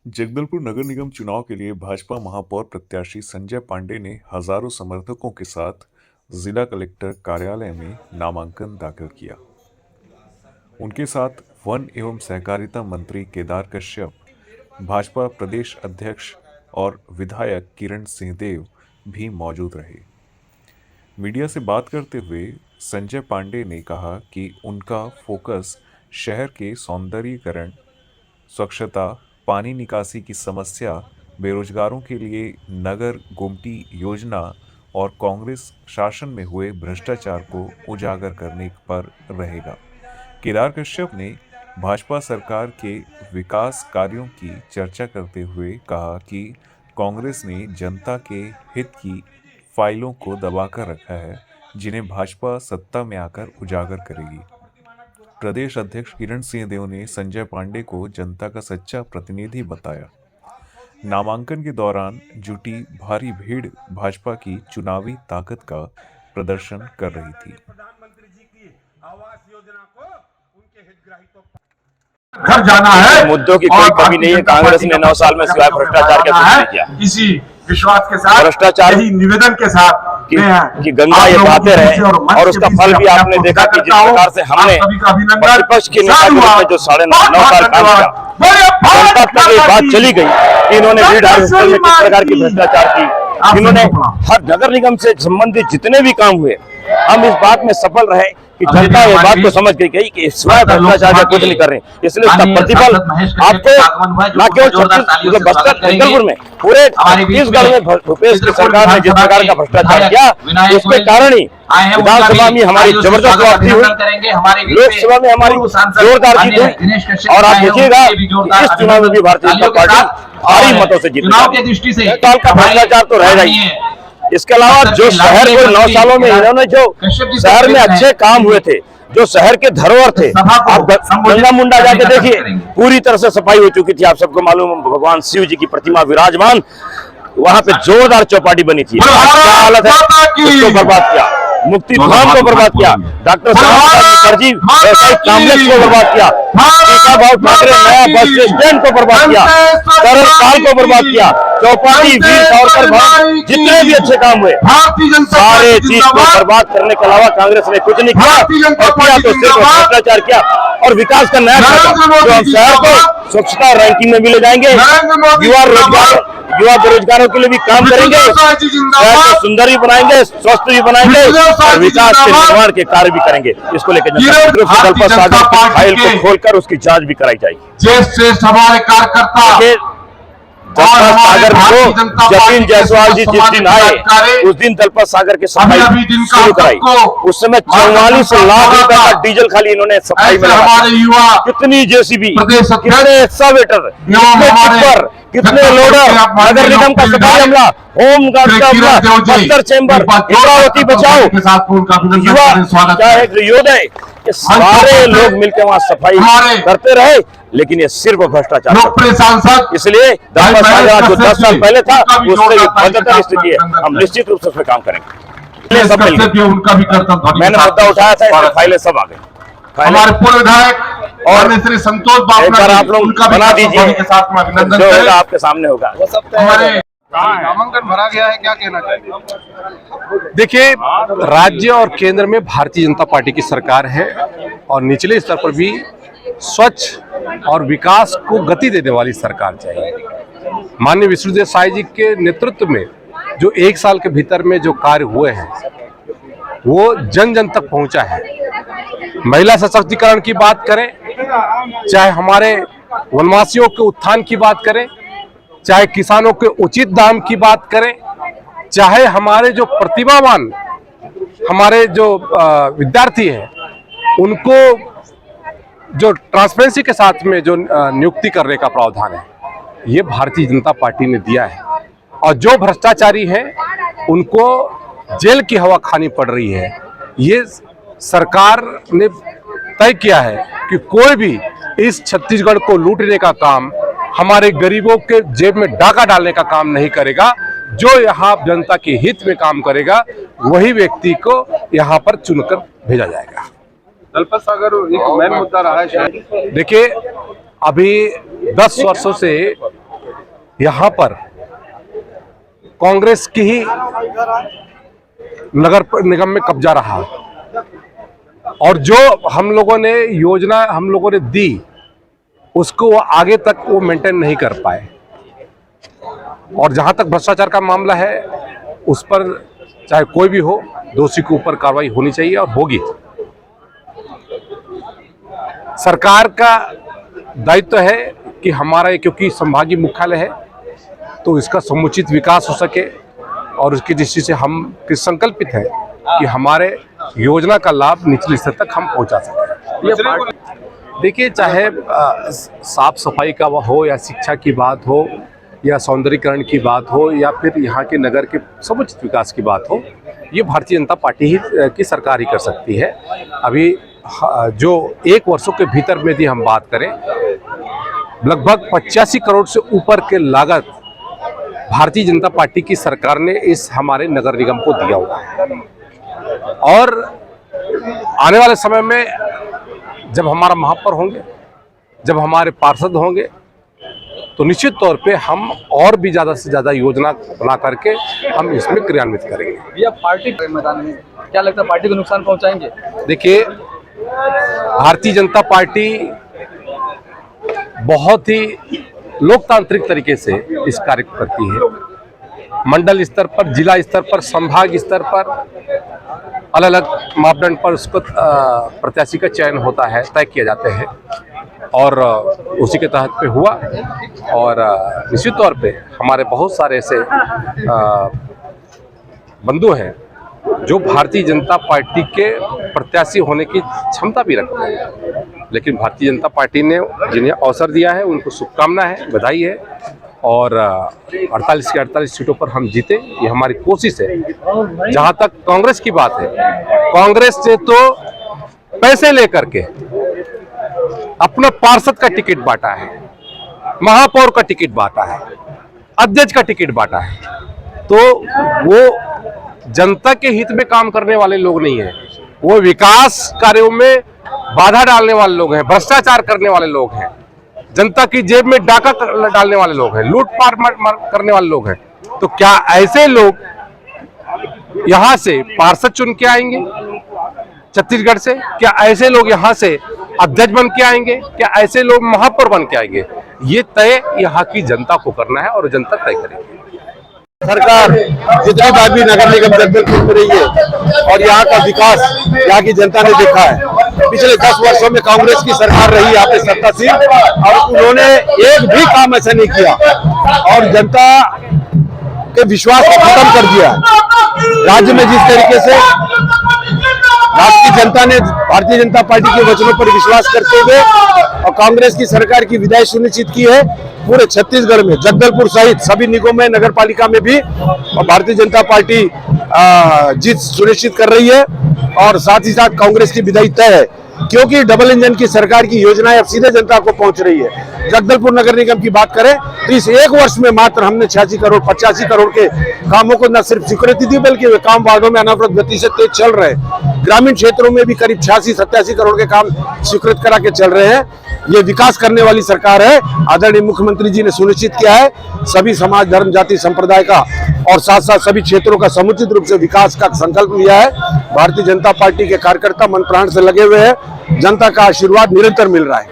जगदलपुर नगर निगम चुनाव के लिए भाजपा महापौर प्रत्याशी संजय पांडे ने हजारों समर्थकों के साथ जिला कलेक्टर कार्यालय में नामांकन दाखिल किया। उनके साथ वन एवं सहकारिता मंत्री केदार कश्यप, भाजपा प्रदेश अध्यक्ष और विधायक किरण सिंहदेव भी मौजूद रहे। मीडिया से बात करते हुए संजय पांडे ने कहा कि उनका फोकस शहर के सौंदर्यीकरण, स्वच्छता, पानी निकासी की समस्या, बेरोजगारों के लिए नगर गुमटी योजना और कांग्रेस शासन में हुए भ्रष्टाचार को उजागर करने पर रहेगा। केदार कश्यप ने भाजपा सरकार के विकास कार्यों की चर्चा करते हुए कहा कि कांग्रेस ने जनता के हित की फाइलों को दबाकर रखा है, जिन्हें भाजपा सत्ता में आकर उजागर करेगी। प्रदेश अध्यक्ष किरण सिंहदेव ने संजय पांडे को जनता का सच्चा प्रतिनिधि बताया। नामांकन के दौरान जुटी भारी भीड़ भाजपा की चुनावी ताकत का प्रदर्शन कर रही थी। घर जाना है, मुद्दों की कोई कमी नहीं है। कांग्रेस ने 9 साल में सिवाय भ्रष्टाचार के कुछ नहीं किया। इसी विश्वास के साथ, भ्रष्टाचार यही निवेदन के साथ कि गंगा ये बहाते रहे और उसका फल भी आपने देखा कि जिस प्रकार से हमने प्रतिपक्ष के नेता के रूप में जो 9.5 साल काम किया, जनता तक ये बात चली गई कि इन्होंने ग्रिड हार्वेस्टर में किस प्रकार की भ्रष्टाचार की। इन्होंने हर नगर निगम से संबंधित जितने भी काम हुए, हम इस बात में सफल रहे कि जनता ये बात को समझ गई कि सिवाय भ्रष्टाचार का कुछ नहीं कर रहे। इसलिए उसका प्रतिफल आपको न केवल बस्तर जगदलपुर में, पूरे छत्तीसगढ़ में भूपेश की सरकार ने जिस प्रकार का भ्रष्टाचार किया, उसके कारण ही विधानसभा में हमारी जबरदस्त वापसी हुई, लोकसभा में हमारी जोरदार जीत हुई। और आप देखिएगा इस चुनाव में भी भारतीय जनता पार्टी भारी मतों से जीती। साल का भ्रष्टाचार तो रहेगा ही। इसके अलावा जो शहर को 9 सालों में इन्होंने जो शहर में अच्छे काम हुए थे, जो शहर के धरोहर थे, आप गंगा मुंडा जाके देखिए, पूरी तरह से सफाई हो चुकी थी। आप सबको मालूम, भगवान शिव जी की प्रतिमा विराजमान, वहां पे जोरदार चौपाटी बनी थी। क्या हालत है, उसको बर्बाद किया। मुक्ति धाम को बर्बाद किया, डॉक्टर मुखर्जी व्यवसायिक कॉम्प्लेक्स को बर्बाद किया, ठाकरे नया बस स्टैंड को बर्बाद किया, तरल काल को बर्बाद किया, चौपाटी, वीर सावरकर भवन, जितने भी अच्छे काम हुए सारे चीज को बर्बाद करने के अलावा कांग्रेस ने कुछ नहीं किया। और किया तो सिर्फ भ्रष्टाचार किया और विकास का नया जो हम शहर को स्वच्छता रैंकिंग में भी ले जाएंगे, युवा बेरोजगारों के लिए भी काम करेंगे, शहर को सुंदर भी बनाएंगे, स्वस्थ भी बनाएंगे और विकास के निर्माण के कार्य भी करेंगे। इसको लेकर दलपत सागर की फाइल को खोलकर उसकी जांच भी कराई जाएगी। हमारे कार्यकर्ता सागर को जतिन जायसवाल जी जिस दिन आए, उस दिन दलपत सागर के सफाई शुरू कराई। उस समय 44 लाख रुपए का डीजल खाली इन्होंने सफाई में लगाया। कितनी जेसीबी, कितने एक्सकावेटर, कितने लोडर, नगर निगम का सफाई अमला, होम गार्ड का अमला, बस्तर चैम्बर, इंद्रावती बचाओ, युवा चाहे योदय, ये सारे लोग मिलकर वहां सफाई करते रहे। लेकिन ये सिर्फ भ्रष्टाचार। इसलिए जो 10 साल पहले था, उससे बदतर स्थिति है। हम निश्चित रूप से उसमें काम करेंगे। सब मैंने मुद्दा उठाया था, फाइलें सब आ गई। हमारे पूर्व विधायक और श्री संतोष बाबू, आप लोग बना दीजिए, जो होगा आपके सामने होगा। नामांकन भरा गया है, क्या कहना चाहिए? देखिए, राज्य और केंद्र में भारतीय जनता पार्टी की सरकार है और निचले स्तर पर भी स्वच्छ और विकास को गति देने वाली सरकार चाहिए। माननीय विष्णुदेव साय जी के नेतृत्व में जो 1 साल के भीतर में जो कार्य हुए हैं, वो जन जन तक पहुंचा है। महिला सशक्तिकरण की बात करें, चाहे हमारे वनवासियों के उत्थान की बात करें, चाहे किसानों के उचित दाम की बात करें, चाहे हमारे जो प्रतिभावान हमारे जो विद्यार्थी हैं, उनको जो ट्रांसपेरेंसी के साथ में जो नियुक्ति करने का प्रावधान है, ये भारतीय जनता पार्टी ने दिया है। और जो भ्रष्टाचारी हैं, उनको जेल की हवा खानी पड़ रही है। ये सरकार ने तय किया है कि कोई भी इस छत्तीसगढ़ को लूटने का काम, हमारे गरीबों के जेब में डाका डालने का काम नहीं करेगा। जो यहाँ जनता के हित में काम करेगा, वही व्यक्ति को यहाँ पर चुनकर भेजा जाएगा। दलपत सागर एक मेन मुद्दा रहा है शायद। देखिए, अभी 10 वर्षों से यहाँ पर कांग्रेस की ही नगर निगम में कब्जा रहा और जो हम लोगों ने योजना हम लोगों ने दी उसको वो आगे तक वो मेंटेन नहीं कर पाए। और जहां तक भ्रष्टाचार का मामला है उस पर चाहे कोई भी हो, दोषी के ऊपर कार्रवाई होनी चाहिए और होगी। सरकार का दायित्व है कि हमारा, क्योंकि संभागीय मुख्यालय है तो इसका समुचित विकास हो सके और उसकी दृष्टि से हम संकल्पित हैं कि हमारे योजना का लाभ निचले स्तर तक हम पहुंचा सकें। देखिए, चाहे साफ सफाई का हो या शिक्षा की बात हो या सौंदर्यीकरण की बात हो या फिर यहाँ के नगर के समुचित विकास की बात हो, ये भारतीय जनता पार्टी ही की सरकार ही कर सकती है। अभी जो 1 वर्षों के भीतर में यदि हम बात करें, लगभग 85 करोड़ से ऊपर के लागत भारतीय जनता पार्टी की सरकार ने इस हमारे नगर निगम को दिया हुआ है। और आने वाले समय में जब हमारा महापौर होंगे, जब हमारे पार्षद होंगे, तो निश्चित तौर पे हम और भी ज़्यादा से ज़्यादा योजना बना करके हम इसमें क्रियान्वित करेंगे। या पार्टी मैदान में क्या लगता है, पार्टी को नुकसान पहुंचाएंगे? देखिए, भारतीय जनता पार्टी बहुत ही लोकतांत्रिक तरीके से इस कार्य को करती है। मंडल स्तर पर, जिला स्तर पर, संभाग स्तर पर अलग अलग मापदंड पर उसको प्रत्याशी का चयन होता है, तय किए जाते हैं और उसी के तहत पे हुआ। और निश्चित तौर पे हमारे बहुत सारे ऐसे बंधु हैं जो भारतीय जनता पार्टी के प्रत्याशी होने की क्षमता भी रखते हैं, लेकिन भारतीय जनता पार्टी ने जिन्हें अवसर दिया है उनको शुभकामना है, बधाई है। और 48 की 48 सीटों पर हम जीते, ये हमारी कोशिश है। जहां तक कांग्रेस की बात है, कांग्रेस से तो पैसे लेकर के अपना पार्षद का टिकट बांटा है, महापौर का टिकट बांटा है, अध्यक्ष का टिकट बांटा है, तो वो जनता के हित में काम करने वाले लोग नहीं है, वो विकास कार्यों में बाधा डालने वाले लोग हैं, भ्रष्टाचार करने वाले लोग हैं, जनता की जेब में डाका डालने वाले लोग हैं, लूटपाट करने वाले लोग हैं। तो क्या ऐसे लोग यहां से पार्षद चुन के आएंगे छत्तीसगढ़ से? क्या ऐसे लोग यहां से अध्यक्ष बन के आएंगे? क्या ऐसे लोग महापौर बन के आएंगे? ये तय यहाँ की जनता को करना है और जनता तय करेगी। सरकार जितनी बार भी नगर निगम जगदलपुर में रही है और यहाँ का विकास यहाँ की जनता ने देखा है। पिछले 10 वर्षों में कांग्रेस की सरकार रही यहाँ पे सत्तासीन और उन्होंने एक भी काम ऐसा नहीं किया और जनता के विश्वास को खत्म कर दिया। राज्य में जिस तरीके से राज्य की जनता ने भारतीय जनता पार्टी के वचनों पर विश्वास करते हुए और कांग्रेस की सरकार की विदाई सुनिश्चित की है, पूरे छत्तीसगढ़ में जगदलपुर सहित सभी निगमों में, नगर पालिका में भी भारतीय जनता पार्टी जीत सुनिश्चित कर रही है। और साथ ही साथ कांग्रेस की विदाई तय है, क्योंकि डबल इंजन की सरकार की योजनाएं अब सीधे जनता को पहुंच रही है। जगदलपुर नगर निगम की बात करें तो इस 1 वर्ष में मात्र हमने 86 करोड़ 85 करोड़ के कामों को न सिर्फ स्वीकृति दी, बल्कि वे काम वार्डों में अनवरत गति से तेज चल रहे हैं। ग्रामीण क्षेत्रों में भी करीब 86-87 करोड़ के काम स्वीकृत करा के चल रहे हैं। ये विकास करने वाली सरकार है। आदरणीय मुख्यमंत्री जी ने सुनिश्चित किया है सभी समाज, धर्म, जाति, संप्रदाय का और साथ साथ सभी क्षेत्रों का समुचित रूप से विकास का संकल्प लिया है। भारतीय जनता पार्टी के कार्यकर्ता मन प्राण से लगे हुए हैं, जनता का आशीर्वाद निरंतर मिल रहा है।